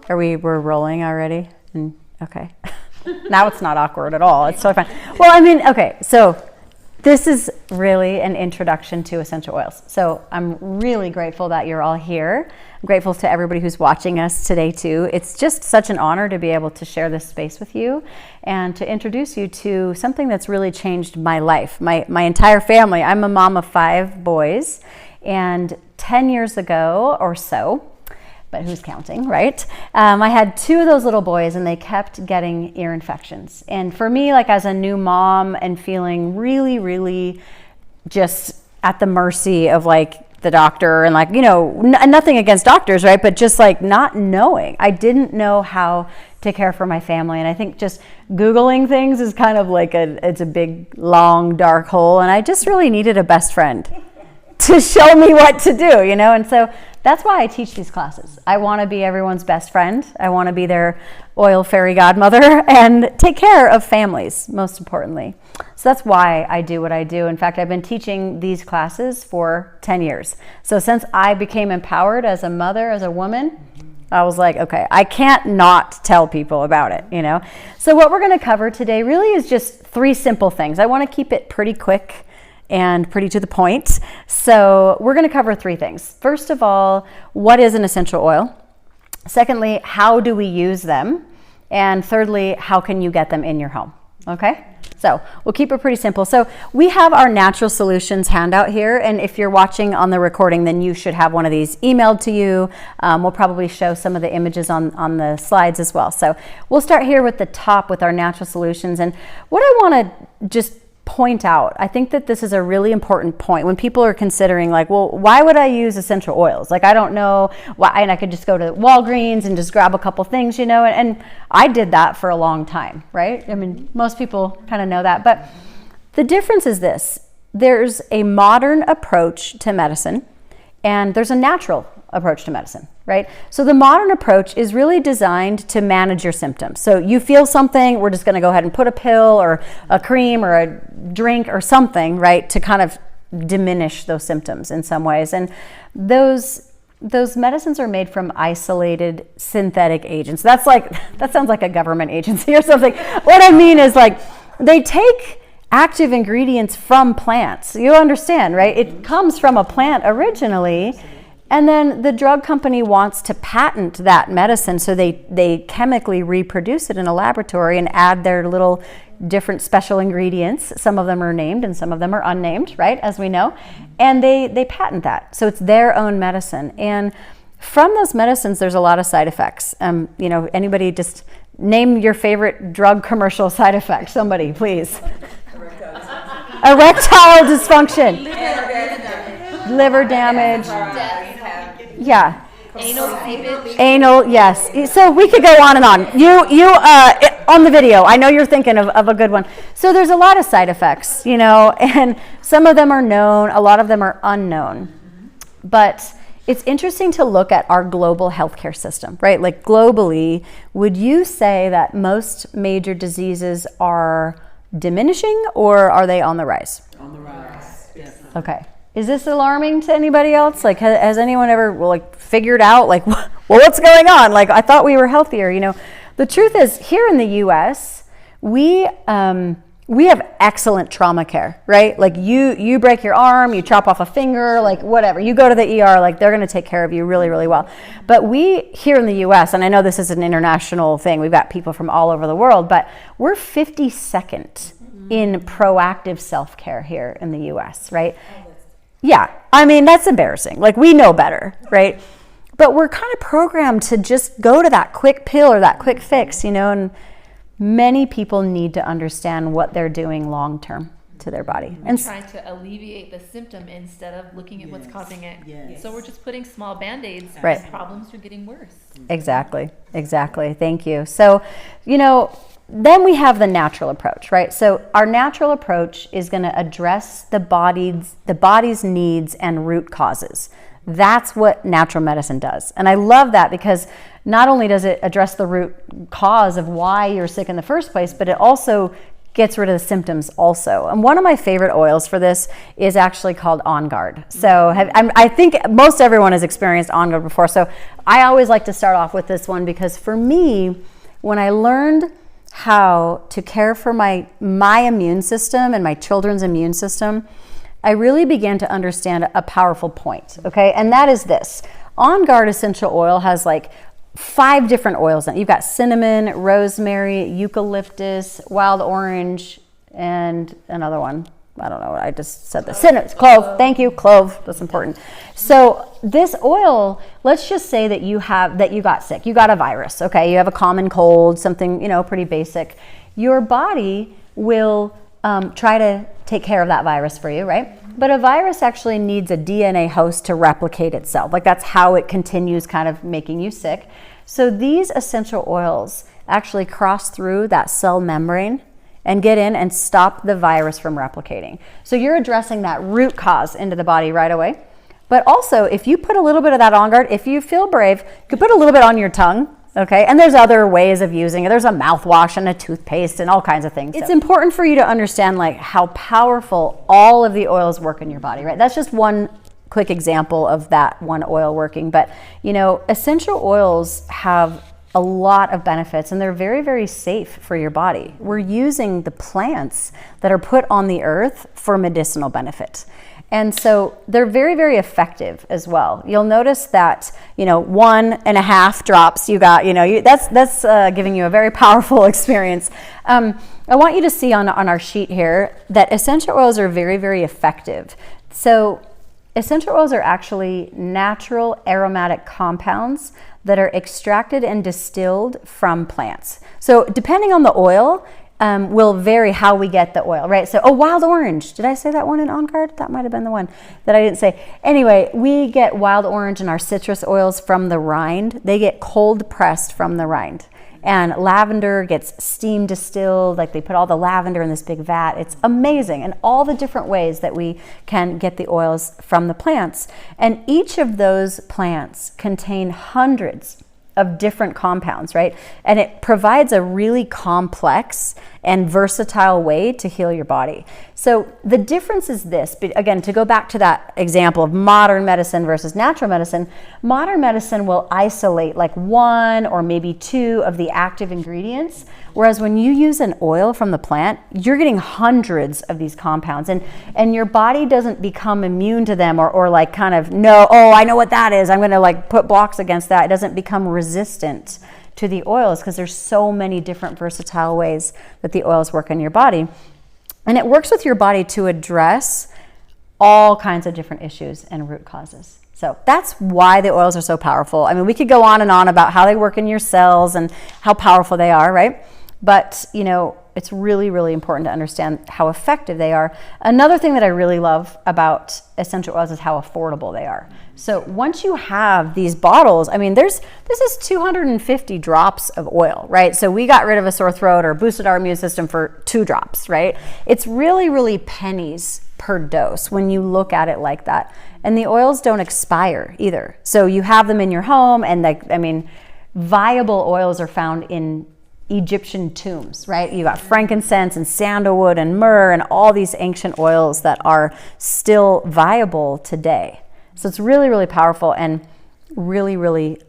We're rolling already? Okay. Now it's not awkward at all. It's totally fine. Well, I mean, okay, so this is really an introduction to essential oils. So I'm really grateful that you're all here. I'm grateful to everybody who's watching us today too. It's just such an honor to be able to share this space with you and to introduce you to something that's really changed my life, my entire family. I'm a mom of 5 boys, and 10 years ago or so, but who's counting, right? I had 2 of those little boys and they kept getting ear infections. And for me, like as a new mom and feeling really, really just at the mercy of like the doctor and like, you know, nothing against doctors, right? But just like not knowing. I didn't know how to care for my family. And I think just Googling things is kind of like it's a big, long, dark hole. And I just really needed a best friend to show me what to do, you know? And so that's why I teach these classes. I want to be everyone's best friend. I want to be their oil fairy godmother and take care of families, most importantly. So that's why I do what I do. In fact, I've been teaching these classes for 10 years. So since I became empowered as a mother, as a woman, I was like, okay, I can't not tell people about it, you know? So what we're going to cover today really is just 3 simple things. I want to keep it pretty quick and pretty to the point. So we're going to cover 3 things. First of all, what is an essential oil? Secondly, how do we use them? And thirdly, how can you get them in your home? Okay? So we'll keep it pretty simple. So we have our Natural Solutions handout here. And if you're watching on the recording, then you should have one of these emailed to you. We'll probably show some of the images on the slides as well. So we'll start here with the top with our Natural Solutions. And what I want to just point out, I think that this is a really important point when people are considering like, well, why would I use essential oils? Like, I don't know why, and I could just go to Walgreens and just grab a couple things, you know, and I did that for a long time, right? I mean, most people kind of know that, but the difference is this: there's a modern approach to medicine and there's a natural approach to medicine, right? So the modern approach is really designed to manage your symptoms. So you feel something, we're just going to go ahead and put a pill or a cream or a drink or something, right, to kind of diminish those symptoms in some ways. And those medicines are made from isolated synthetic agents. That sounds like a government agency or something. What I mean is like they take active ingredients from plants. You understand, right? It comes from a plant originally. And then the drug company wants to patent that medicine, so they chemically reproduce it in a laboratory and add their little different special ingredients. Some of them are named and some of them are unnamed, right, as we know. And they patent that. So it's their own medicine. And from those medicines, there's a lot of side effects. You know, anybody just name your favorite drug commercial side effect. Somebody, please. Erectile dysfunction. Liver damage. Yeah. Anal, yes. So we could go on and on. You on the video, I know you're thinking of a good one. So there's a lot of side effects, you know, and some of them are known, a lot of them are unknown. But it's interesting to look at our global healthcare system, right? Like globally, would you say that most major diseases are diminishing or are they on the rise? On the rise, yes. Okay. Is this alarming to anybody else? Like, has anyone ever like figured out like, well, what's going on? Like, I thought we were healthier. You know, the truth is, here in the U.S., we have excellent trauma care, right? Like, you break your arm, you chop off a finger, like whatever. You go to the ER, like they're going to take care of you really, really well. But we here in the U.S., and I know this is an international thing. We've got people from all over the world, but we're 52nd in proactive self-care here in the U.S., right? Yeah, I mean, that's embarrassing. Like, we know better, right? But we're kind of programmed to just go to that quick pill or that quick fix, you know, and many people need to understand what they're doing long term to their body. And trying to alleviate the symptom instead of looking at what's causing it. Yes. So we're just putting small Band-Aids Right. and problems are getting worse. Exactly. Thank you. So, you know, then we have the natural approach, right? So our natural approach is going to address the body's needs and root causes. That's what natural medicine does. And I love that because not only does it address the root cause of why you're sick in the first place, but it also gets rid of the symptoms also. And one of my favorite oils for this is actually called On Guard. So I think most everyone has experienced On Guard before. So I always like to start off with this one because for me, when I learned how to care for my immune system and my children's immune system, I really began to understand a powerful point, okay? And that is this. On Guard essential oil has like 5 different oils in it. You've got cinnamon, rosemary, eucalyptus, wild orange, and another one. I don't know what I just said. This cinnamon, clove. Thank you, clove. That's important. So this oil, let's just say that you got sick. You got a virus. Okay, you have a common cold, something pretty basic. Your body will try to take care of that virus for you, right? But a virus actually needs a DNA host to replicate itself. Like that's how it continues kind of making you sick. So these essential oils actually cross through that cell membrane and get in and stop the virus from replicating. So you're addressing that root cause into the body right away. But also, if you put a little bit of that On Guard, if you feel brave, you could put a little bit on your tongue. Okay, and there's other ways of using it. There's a mouthwash and a toothpaste and all kinds of things. It's important for you to understand like how powerful all of the oils work in your body, right? That's just one quick example of that one oil working. But essential oils have a lot of benefits and they're very, very safe for your body. We're using the plants that are put on the earth for medicinal benefit. And so they're very, very effective as well. You'll notice that, 1.5 drops you got, that's giving you a very powerful experience. I want you to see on our sheet here that essential oils are very, very effective. So essential oils are actually natural aromatic compounds that are extracted and distilled from plants. So depending on the oil, will vary how we get the oil, right? So, wild orange. Did I say that one in On Guard? That might have been the one that I didn't say. Anyway, we get wild orange and our citrus oils from the rind. They get cold pressed from the rind. And lavender gets steam distilled, like they put all the lavender in this big vat. It's amazing. And all the different ways that we can get the oils from the plants. And each of those plants contain hundreds of different compounds, right? And it provides a really complex and versatile way to heal your body. So the difference is this, but again, to go back to that example of modern medicine versus natural medicine, modern medicine will isolate like 1 or maybe 2 of the active ingredients, whereas when you use an oil from the plant, you're getting hundreds of these compounds and your body doesn't become immune to them or like kind of I know what that is. I'm gonna like put blocks against that. It doesn't become resistant to the oils because there's so many different versatile ways that the oils work in your body. And it works with your body to address all kinds of different issues and root causes. So that's why the oils are so powerful. I mean, we could go on and on about how they work in your cells and how powerful they are, right? But, it's really, really important to understand how effective they are. Another thing that I really love about essential oils is how affordable they are. So once you have these bottles, I mean, this is 250 drops of oil, right? So we got rid of a sore throat or boosted our immune system for 2 drops, right? It's really, really pennies per dose when you look at it like that. And the oils don't expire either. So you have them in your home and viable oils are found in Egyptian tombs, right? You got frankincense and sandalwood and myrrh and all these ancient oils that are still viable today. So it's really, really powerful and really, really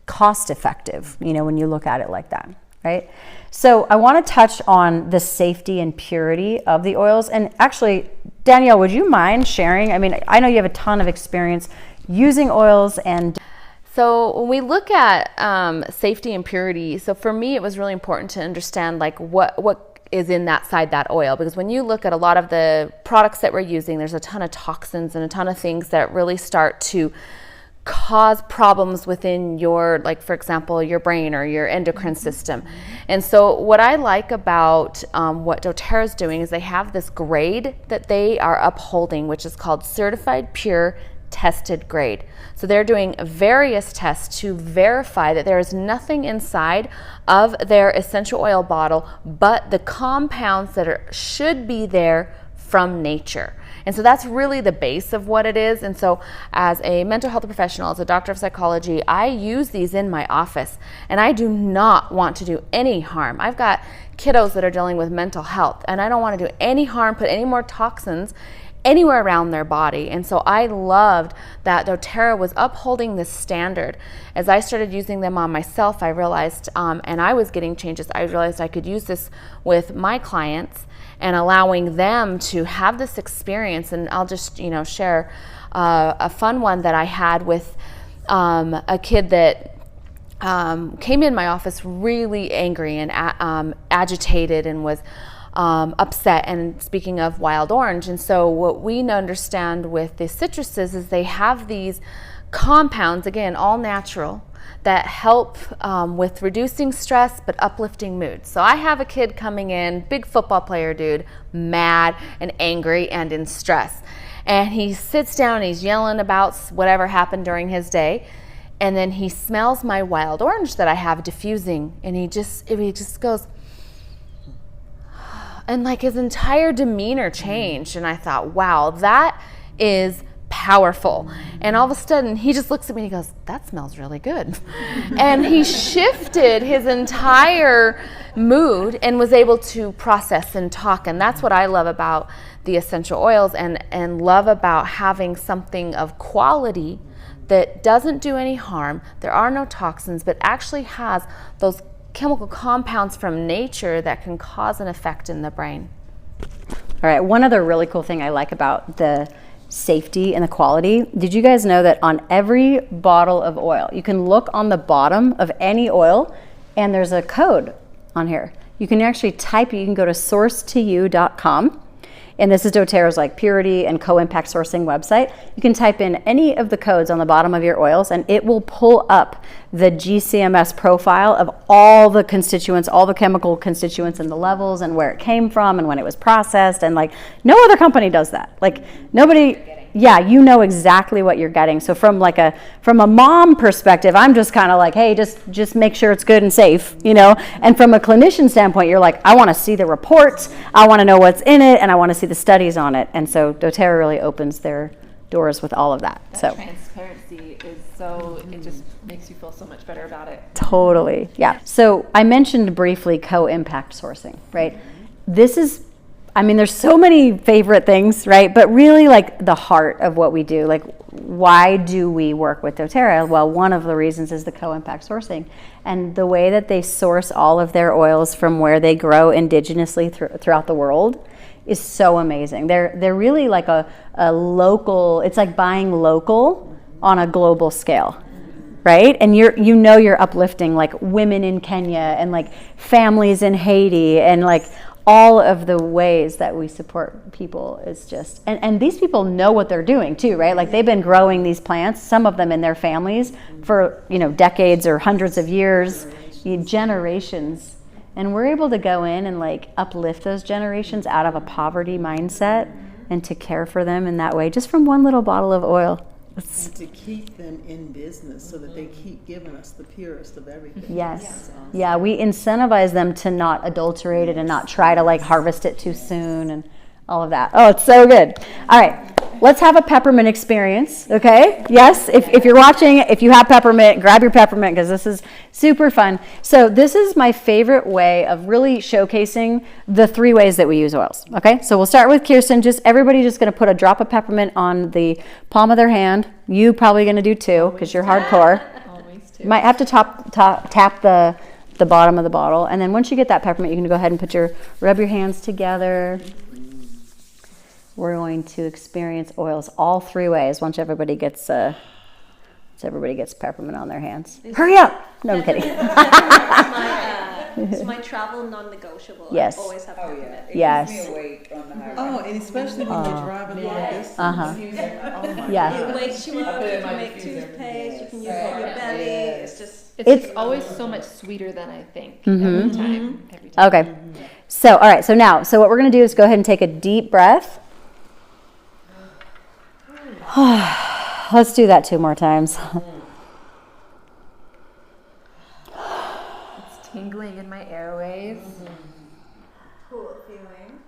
cost effective, when you look at it like that, right? So I want to touch on the safety and purity of the oils. And actually, Danielle, would you mind sharing? I mean, I know you have a ton of experience using oils and So when we look at safety and purity, so for me, it was really important to understand like what is in that oil, because when you look at a lot of the products that we're using, there's a ton of toxins and a ton of things that really start to cause problems within your, like for example, your brain or your endocrine system. And so what I like about what doTERRA is doing is they have this grade that they are upholding, which is called Certified Pure Tested Grade. So they're doing various tests to verify that there is nothing inside of their essential oil bottle but the compounds that should be there from nature. And so that's really the base of what it is. And so as a mental health professional, as a doctor of psychology, I use these in my office, and I do not want to do any harm. I've got kiddos that are dealing with mental health, and I don't want to do any harm, put any more toxins anywhere around their body. And so I loved that doTERRA was upholding this standard. As I started using them on myself, I realized, and I was getting changes, I realized I could use this with my clients and allowing them to have this experience. And I'll just, share a fun one that I had with a kid that came in my office really angry and agitated and was upset, and speaking of wild orange. And so what we understand with the citruses is they have these compounds, again, all natural, that help with reducing stress but uplifting mood. So I have a kid coming in, big football player dude, mad and angry and in stress. And he sits down and he's yelling about whatever happened during his day. And then he smells my wild orange that I have diffusing, and he just goes, and like his entire demeanor changed. And I thought, wow, that is powerful. And all of a sudden he just looks at me and he goes, that smells really good. And he shifted his entire mood and was able to process and talk. And that's what I love about the essential oils, and love about having something of quality that doesn't do any harm. There are no toxins, but actually has those chemical compounds from nature that can cause an effect in the brain. All right, one other really cool thing I like about the safety and the quality, did you guys know that on every bottle of oil, you can look on the bottom of any oil and there's a code on here. You can actually type it, you can go to sourcetoyou.com. And this is doTERRA's like purity and co-impact sourcing website. You can type in any of the codes on the bottom of your oils and it will pull up the GCMS profile of all the constituents, all the chemical constituents and the levels and where it came from and when it was processed. And like no other company does that. Like nobody, yeah, you know exactly what you're getting. So from a mom perspective, I'm just kind of like, hey, just make sure it's good and safe, And from a clinician standpoint, you're like, I want to see the reports, I want to know what's in it, and I want to see the studies on it. And so doTERRA really opens their doors with all of that. That transparency is it just makes you feel so much better about it. Totally, yeah. So I mentioned briefly co-impact sourcing, right? This is, there's so many favorite things, right? But really like the heart of what we do, like why do we work with doTERRA? Well, one of the reasons is the co-impact sourcing. And the way that they source all of their oils from where they grow indigenously throughout the world is so amazing. They're really like a local, it's like buying local on a global scale, right? And you're uplifting like women in Kenya and like families in Haiti and like all of the ways that we support people is just, and these people know what they're doing too, right? Like they've been growing these plants, some of them in their families for, decades or hundreds of years, generations. And we're able to go in and like uplift those generations out of a poverty mindset and to care for them in that way, just from one little bottle of oil. And to keep them in business so that they keep giving us the purest of everything. Yes. Yeah, we incentivize them to not adulterate it and not try to like harvest it too soon and all of that. Oh, it's so good. All right, let's have a peppermint experience, okay? Yes, if you're watching, if you have peppermint, grab your peppermint because this is super fun. So this is my favorite way of really showcasing the 3 ways that we use oils, okay? So we'll start with Kierston. Everybody's just going to put a drop of peppermint on the palm of their hand. You probably going to do too because you're hardcore. Always too. You might have to tap the bottom of the bottle. And then once you get that peppermint, you can go ahead and rub your hands together. We're going to experience oils all 3 ways once everybody gets peppermint on their hands. Hurry up! No, I'm kidding. It's my travel non-negotiable. Yes. I always have peppermint. Yes. Keeps me awake on the highway. Oh, and especially when you're driving long distance. Yes. It wakes you up, you can make toothpaste, you can use it on your belly. It's just... It's always so much sweeter than I think every time. Okay. So, all right. So what we're going to do is go ahead and take a deep breath. Let's do that 2 more times. It's tingling in my airways. Cool feeling.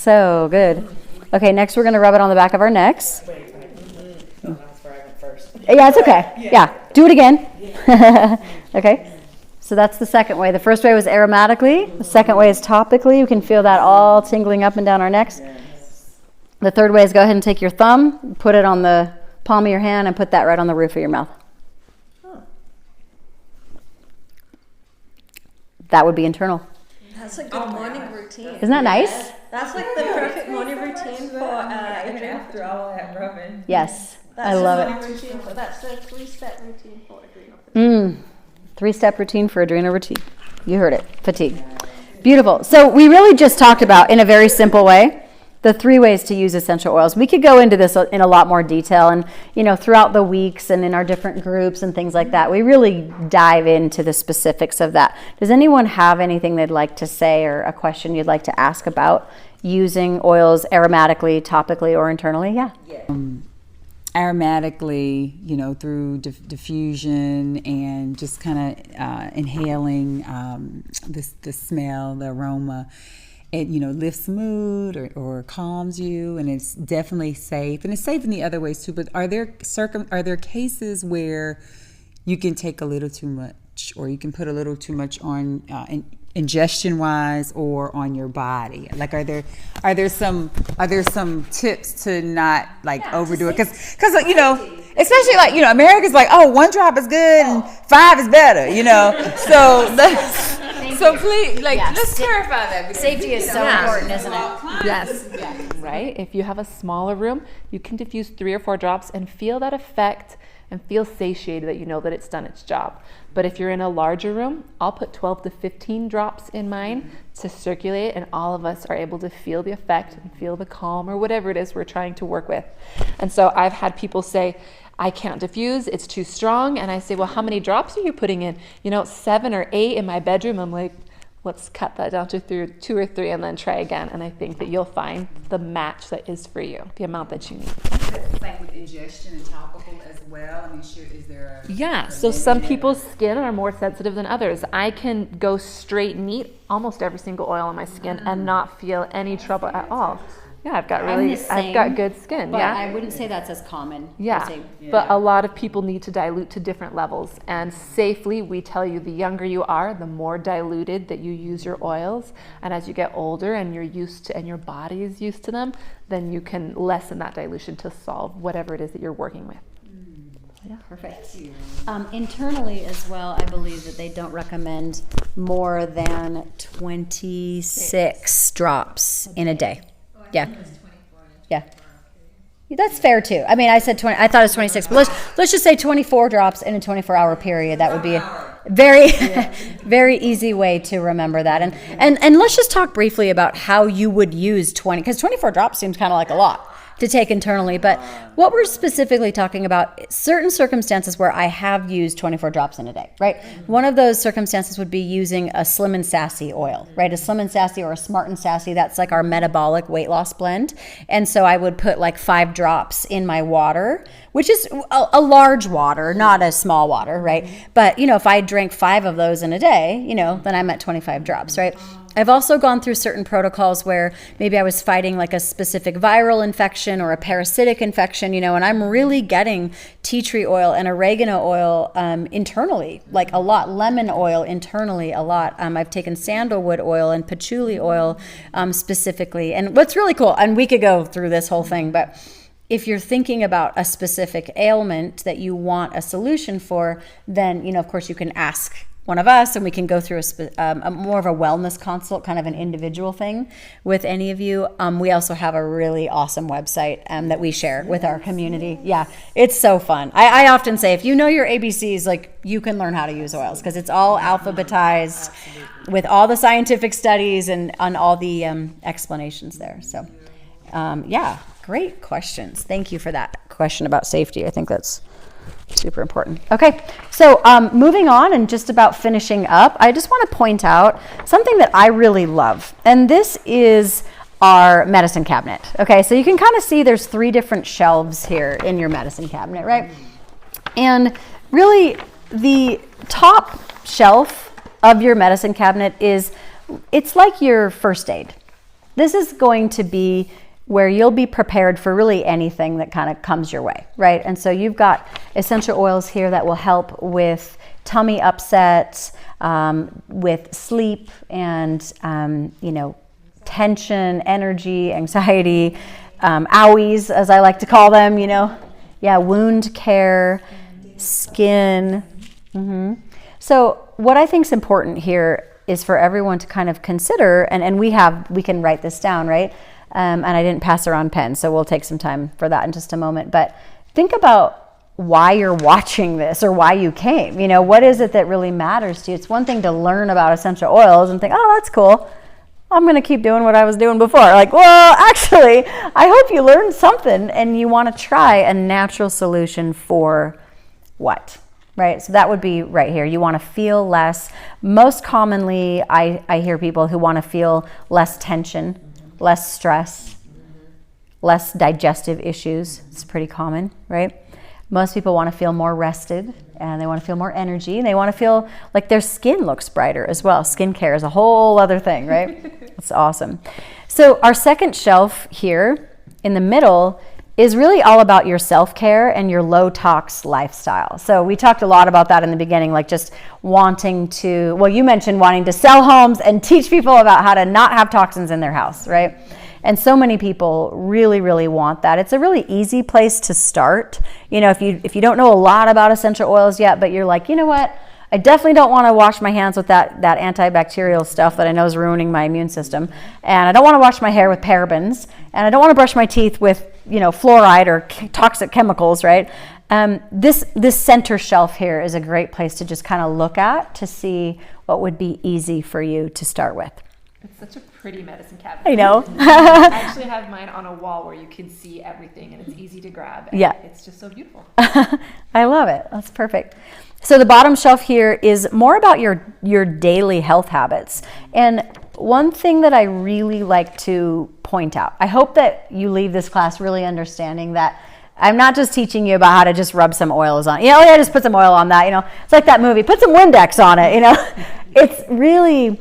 So good. Okay, next we're going to rub it on the back of our necks. Oh, that's where I went first. Yeah, it's okay. Yeah. Do it again. Okay. So that's the second way. The first way was aromatically. The second way is topically. You can feel that all tingling up and down our necks. The third way is go ahead and take your thumb, put it on the palm of your hand, and put that right on the roof of your mouth. That would be internal. That's a good morning routine. Isn't that nice? That's like the perfect morning routine for Adrian. After all that rubbing. Yes. That's I love it. morning routine for, that's the 3-step routine for adrenal. 3-step routine for adrenal routine. You heard it. Fatigue. Beautiful. So we really just talked about, in a very simple way, the 3 ways to use essential oils. We could go into this in a lot more detail, and throughout the weeks and in our different groups and things like that, we really dive into the specifics of that. Does anyone have anything they'd like to say or a question you'd like to ask about using oils aromatically, topically, or internally? Yeah. Aromatically, through diffusion and just kind of inhaling the smell, the aroma. It lifts mood or calms you, and it's definitely safe. And it's safe in the other ways too. But are there cases where you can take a little too much, or you can put a little too much on ingestion wise or on your body? Like, are there some tips to not overdo it? Because especially America's like, oh, 1 drop is good and 5 is better. So please, let's clarify that. Because Safety is so important, isn't it? Yes. Right? If you have a smaller room, you can diffuse 3 or 4 drops and feel that effect and feel satiated that you know that it's done its job. But if you're in a larger room, I'll put 12 to 15 drops in mine to circulate, and all of us are able to feel the effect and feel the calm or whatever it is we're trying to work with. And so I've had people say, I can't diffuse, it's too strong. And I say, well, how many drops are you putting in? 7 or 8 in my bedroom. I'm like, let's cut that down to 2 or 3 and then try again. And I think that you'll find the match that is for you, the amount that you need. like with ingestion and topical as well. Is there a... Yeah, so some people's skin are more sensitive than others. I can go straight and eat almost every single oil on my skin and not feel any trouble at all. Yeah, I've got good skin. But yeah, I wouldn't say that's as common. yeah. But a lot of people need to dilute to different levels, and safely we tell you the younger you are, the more diluted that you use your oils, and as you get older and you're used to, and your body is used to them, then you can lessen that dilution to solve whatever it is that you're working with. Yeah. Perfect. Internally as well, I believe that they don't recommend more than 26 drops in a day. Yeah. Yeah. That's fair too. I mean, I said 20. I thought it was 26, but let's just say 24 drops in a 24-hour period. That would be a very, very easy way to remember that. And let's just talk briefly about how you would use 20, because 24 drops seems kind of like a lot to take internally. But what we're specifically talking about, certain circumstances where I have used 24 drops in a day, right? One of those circumstances would be using a Slim and Sassy oil, right? A Slim and Sassy or a Smart and Sassy, that's like our metabolic weight loss blend. And so I would put like 5 drops in my water, which is a large water, not a small water, right? But, if I drank 5 of those in a day, then I'm at 25 drops, right? I've also gone through certain protocols where maybe I was fighting like a specific viral infection or a parasitic infection, and I'm really getting tea tree oil and oregano oil internally, like a lot, lemon oil internally a lot. I've taken sandalwood oil and patchouli oil specifically. And what's really cool, and we could go through this whole thing, but if you're thinking about a specific ailment that you want a solution for, then, of course you can ask one of us and we can go through a more of a wellness consult, kind of an individual thing with any of you. We also have a really awesome website that we share with our community. Yeah, it's so fun. I often say, if you know your ABCs, like, you can learn how to use oils, because it's all alphabetized with all the scientific studies and on all the explanations there. So yeah, great questions. Thank you for that question about safety. I think that's super important. Okay, so moving on and just about finishing up, I just want to point out something that I really love, and this is our medicine cabinet. Okay, so you can kind of see there's 3 different shelves here in your medicine cabinet, right? And really, the top shelf of your medicine cabinet it's like your first aid. this is going to be where you'll be prepared for really anything that kind of comes your way, right? And so you've got essential oils here that will help with tummy upset, with sleep and, tension, energy, anxiety, owies, as I like to call them, wound care, skin. So what I think is important here is for everyone to kind of consider, and we can write this down, right? And I didn't pass around pens, so we'll take some time for that in just a moment. But think about why you're watching this or why you came. What is it that really matters to you? It's one thing to learn about essential oils and think, oh, that's cool. I'm going to keep doing what I was doing before. Like, well, actually, I hope you learned something and you want to try a natural solution for what? Right? So that would be right here. You want to feel less. Most commonly, I hear people who want to feel less tension, less stress, less digestive issues. It's pretty common, right? Most people want to feel more rested and they want to feel more energy and they want to feel like their skin looks brighter as well. Skincare is a whole other thing, right? It's awesome. So our second shelf here in the middle is really all about your self-care and your low tox lifestyle. So we talked a lot about that in the beginning, like just wanting to, well, you mentioned wanting to sell homes and teach people about how to not have toxins in their house, right? And so many people really, really want that. It's a really easy place to start. If you don't know a lot about essential oils yet, but you're like, you know what? I definitely don't want to wash my hands with that antibacterial stuff that I know is ruining my immune system. And I don't want to wash my hair with parabens. And I don't want to brush my teeth with, fluoride or toxic chemicals, right? This center shelf here is a great place to just kind of look at to see what would be easy for you to start with. It's such a pretty medicine cabinet. I know. I actually have mine on a wall where you can see everything and it's easy to grab. And yeah. It's just so beautiful. I love it. That's perfect. So the bottom shelf here is more about your daily health habits. And one thing that I really like to point out, I hope that you leave this class really understanding that I'm not just teaching you about how to just rub some oils on. Just put some oil on that. It's like that movie, put some Windex on it. It's really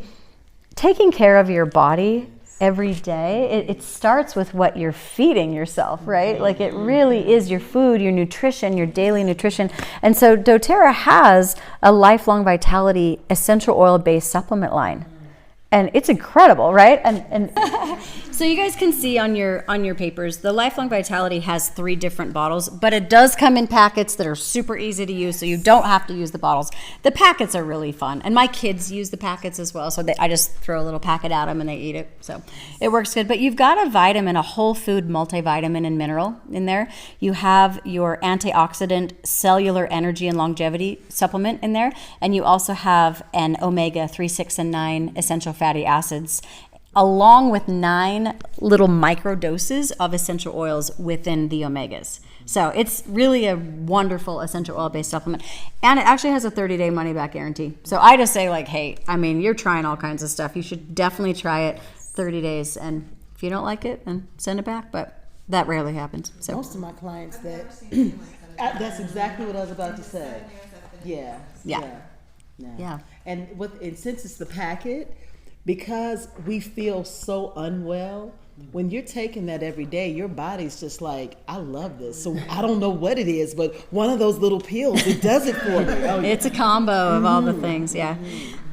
taking care of your body every day. It starts with what you're feeding yourself, right? Like it really is your food, your nutrition, your daily nutrition. And so doTERRA has a Lifelong Vitality essential oil-based supplement line. And it's incredible, right? And so you guys can see on your papers, the Lifelong Vitality has 3 different bottles, but it does come in packets that are super easy to use, so you don't have to use the bottles. The packets are really fun, and my kids use the packets as well, so I just throw a little packet at them and they eat it, so it works good. But you've got a vitamin, a whole food multivitamin and mineral in there. You have your antioxidant, cellular energy and longevity supplement in there, and you also have an omega 3, 6, and 9 essential fatty acids, along with 9 little micro doses of essential oils within the omegas. So it's really a wonderful essential oil-based supplement. And it actually has a 30-day money-back guarantee. So I just say, hey, you're trying all kinds of stuff. You should definitely try it 30 days. And if you don't like it, then send it back. But that rarely happens. So most of my clients that's exactly what I was about to say. Yeah. And since it's the packet, because we feel so unwell, when you're taking that every day, your body's just like, I love this. So I don't know what it is, but one of those little pills, it does it for me. Oh, it's a combo of all the things, yeah.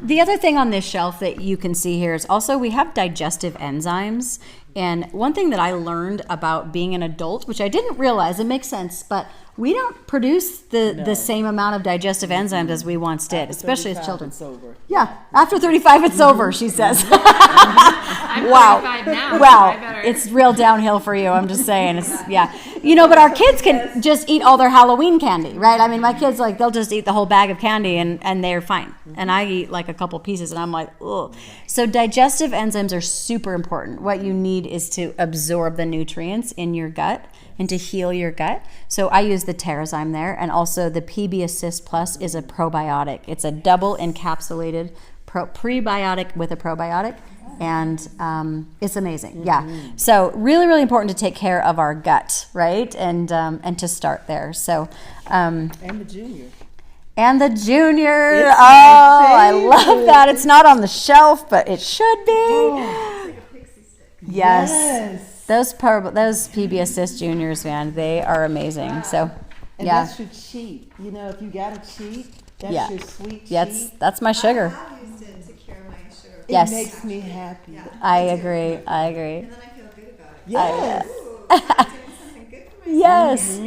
The other thing on this shelf that you can see here is also we have digestive enzymes. And one thing that I learned about being an adult, which I didn't realize, it makes sense, but we don't produce the same amount of digestive enzymes as we once did, especially as children. It's over. Yeah, after 35 it's over, she says. I'm 35 now. Wow, it's real downhill for you, I'm just saying. But our kids can just eat all their Halloween candy, right? My kids, they'll just eat the whole bag of candy and they're fine. And I eat a couple pieces and I'm like, ugh. So digestive enzymes are super important. What you need is to absorb the nutrients in your gut and to heal your gut. So I use the Terrazyme there, and also the PB Assist Plus is a probiotic. It's a double encapsulated prebiotic with a probiotic, and it's amazing. Yeah. So really, really important to take care of our gut, right? And to start there. So and the junior. And the junior. I love that. It's not on the shelf, but it should be. Yes. Those PB Assist Juniors, man, they are amazing. So, And yeah. that's your cheat. You know, if you got a cheat, that's Yeah. your sweet Yes, cheat. I my sugar. I've used it to cure my sugar. It Yes. makes me happy. Yeah. I agree. And then I feel good about it. Yes. Ooh, I'm doing something good for myself. Yes.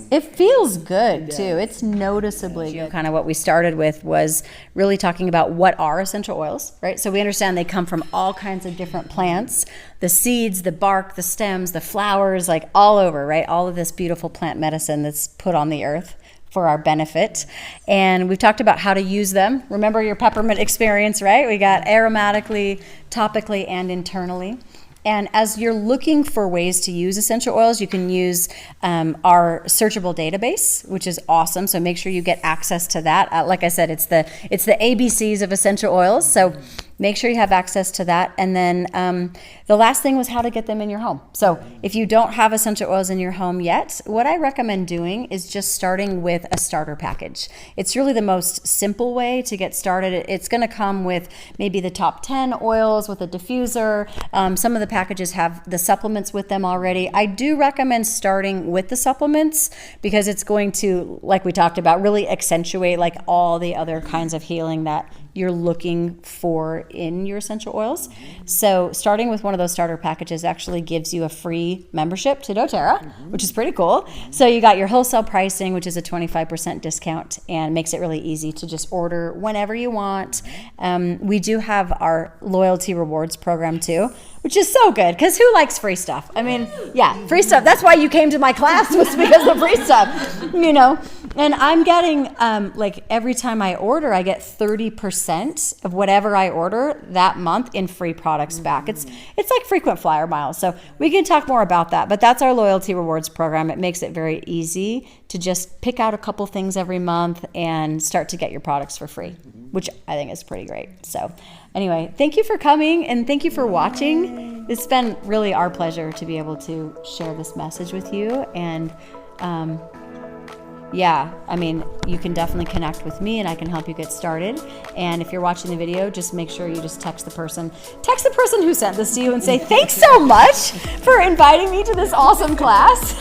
It feels good too. It's noticeably good. Kind of what we started with was really talking about what are essential oils, right? So we understand they come from all kinds of different plants, the seeds, the bark, the stems, the flowers, like all over, right? All of this beautiful plant medicine that's put on the earth for our benefit. And we've talked about how to use them. Remember your peppermint experience, right? We got aromatically, topically, and internally. And as you're looking for ways to use essential oils, you can use our searchable database, which is awesome. So make sure you get access to that. Like I said, it's the ABCs of essential oils. So make sure you have access to that. And then the last thing was how to get them in your home. So if you don't have essential oils in your home yet, what I recommend doing is just starting with a starter package. It's really the most simple way to get started. It's going to come with maybe the top 10 oils with a diffuser. Some of the packages have the supplements with them already. I do recommend starting with the supplements because it's going to, like we talked about, really accentuate like all the other kinds of healing that you're looking for in your essential oils. So starting with one of those starter packages actually gives you a free membership to doTERRA, which is pretty cool. So you got your wholesale pricing, which is a 25% discount, and makes it really easy to just order whenever you want. We do have our loyalty rewards program too, which is so good because who likes free stuff? I mean, yeah, free stuff. That's why you came to my class, was because of free stuff, you know. And I'm getting, like every time I order, I get 30% of whatever I order that month in free products back. It's like frequent flyer miles. So we can talk more about that, but that's our loyalty rewards program. It makes it very easy to just pick out a couple things every month and start to get your products for free, which I think is pretty great. So anyway, thank you for coming and thank you for watching. It's been really our pleasure to be able to share this message with you. And yeah, I mean, you can definitely connect with me and I can help you get started. And if you're watching the video, just make sure you just text the person who sent this to you and say, thanks so much for inviting me to this awesome class.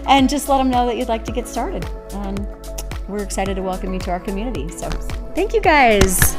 And just let them know that you'd like to get started. And we're excited to welcome you to our community. So thank you guys.